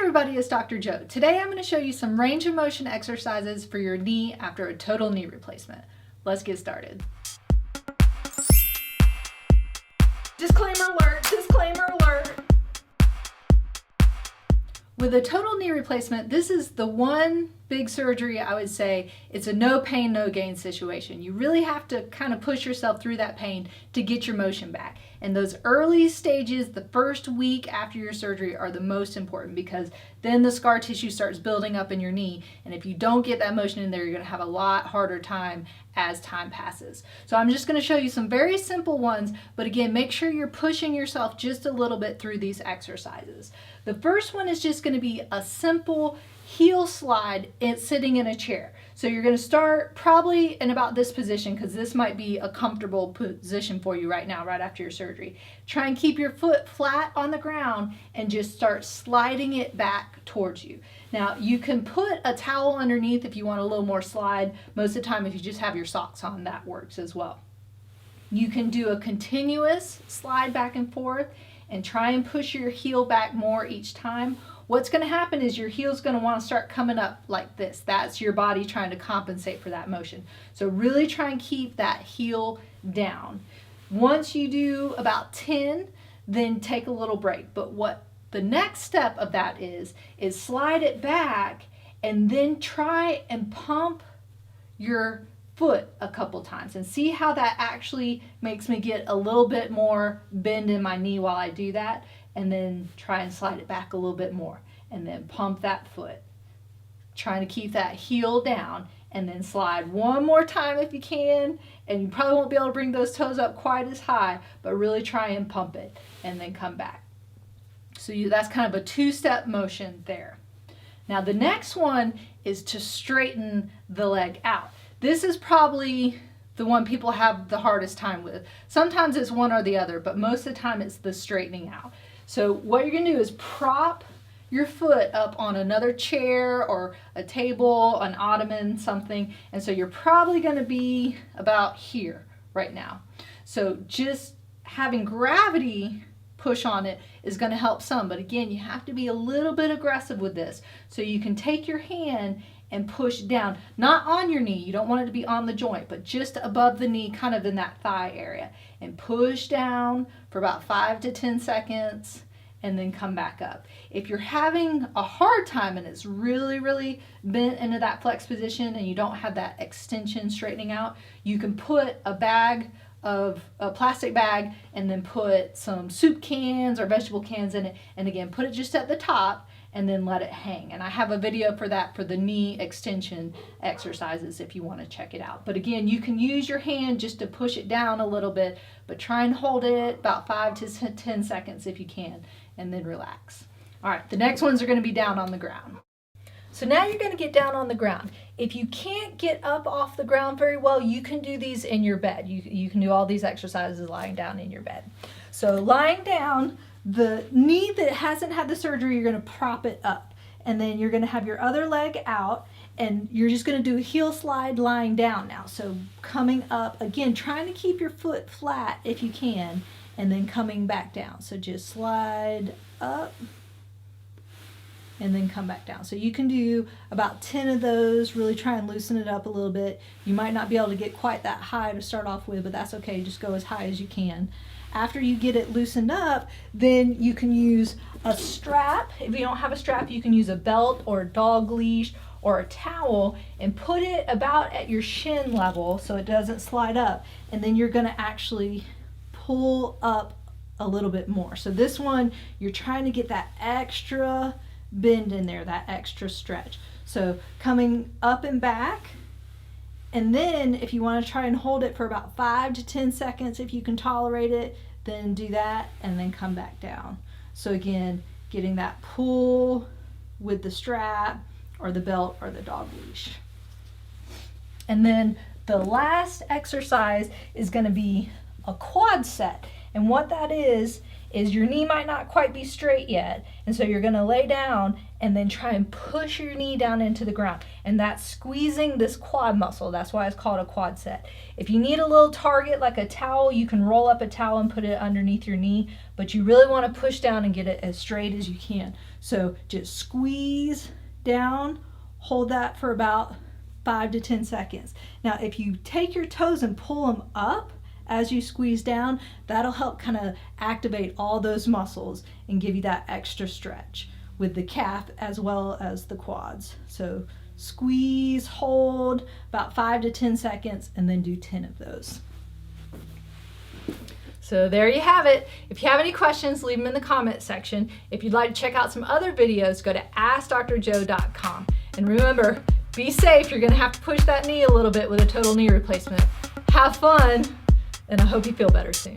everybody, it's Dr. Joe. Today I'm going to show you some range of motion exercises for your knee after a total knee replacement. Let's get started. Disclaimer alert, disclaimer alert. With a total knee replacement, this is the one big surgery I would say it's a no pain, no gain situation. You really have to kind of push yourself through that pain to get your motion back. And those early stages, the first week after your surgery, are the most important because then the scar tissue starts building up in your knee. And if you don't get that motion in there, you're going to have a lot harder time as time passes. So I'm just going to show you some very simple ones, but again, make sure you're pushing yourself just a little bit through these exercises. The first one is just going to be a simple heel slide sitting in a chair. So you're going to start probably in about this position because this might be a comfortable position for you right now, right after your surgery. Try and keep your foot flat on the ground and just start sliding it back towards you. Now you can put a towel underneath if you want a little more slide. Most of the time if you just have your socks on, that works as well. You can do a continuous slide back and forth and try and push your heel back more each time. What's going to happen is your heel's going to want to start coming up like this. That's your body trying to compensate for that motion. So really try and keep that heel down. Once you do about 10, then take a little break. But what the next step of that is slide it back and then try and pump your foot a couple times and see how that actually makes me get a little bit more bend in my knee while I do that, and then try and slide it back a little bit more and then pump that foot, trying to keep that heel down, and then slide one more time if you can. And you probably won't be able to bring those toes up quite as high, but really try and pump it and then come back. So that's kind of a two-step motion there. Now the next one is to straighten the leg out. This is probably the one people have the hardest time with. Sometimes it's one or the other, but most of the time it's the straightening out. So what you're going to do is prop your foot up on another chair or a table, an ottoman, something. And so you're probably going to be about here right now. So just having gravity push on it is going to help some. But again, you have to be a little bit aggressive with this. So you can take your hand and push down, not on your knee, you don't want it to be on the joint, but just above the knee, kind of in that thigh area, and push down for about 5 to 10 seconds and then come back up. If you're having a hard time and it's really bent into that flex position and you don't have that extension straightening out, you can put a plastic bag and then put some soup cans or vegetable cans in it, and again put it just at the top and then let it hang. And I have a video for that, for the knee extension exercises, if you want to check it out. But again, you can use your hand just to push it down a little bit, but try and hold it about 5 to 10 seconds if you can, and then relax. All right, the next ones are going to be down on the ground. So now you're going to get down on the ground. If you can't get up off the ground very well, you can do these in your bed. You can do all these exercises lying down in your bed. So lying down, the knee that hasn't had the surgery, you're going to prop it up. And then you're going to have your other leg out, and you're just going to do a heel slide lying down now. So coming up, again, trying to keep your foot flat if you can, and then coming back down. So just slide up and then come back down. So you can do about 10 of those, really try and loosen it up a little bit. You might not be able to get quite that high to start off with, but that's okay, just go as high as you can. After you get it loosened up, then you can use a strap. If you don't have a strap, you can use a belt or a dog leash or a towel and put it about at your shin level so it doesn't slide up. And then you're gonna actually pull up a little bit more. So this one, you're trying to get that extra bend in there, that extra stretch. So coming up and back, and then if you want to try and hold it for about 5 to 10 seconds, if you can tolerate it, then do that and then come back down. So again, getting that pull with the strap or the belt or the dog leash. And then the last exercise is going to be a quad set. And what that is is your knee might not quite be straight yet. And so you're gonna lay down and then try and push your knee down into the ground. And that's squeezing this quad muscle. That's why it's called a quad set. If you need a little target like a towel, you can roll up a towel and put it underneath your knee, but you really wanna push down and get it as straight as you can. So just squeeze down, hold that for about 5 to 10 seconds. Now, if you take your toes and pull them up as you squeeze down, that'll help kind of activate all those muscles and give you that extra stretch with the calf as well as the quads. So squeeze, hold about 5 to 10 seconds, and then do 10 of those. So there you have it. If you have any questions, leave them in the comment section. If you'd like to check out some other videos, go to AskDoctorJo.com. And remember, be safe. You're going to have to push that knee a little bit with a total knee replacement. Have fun, and I hope you feel better soon.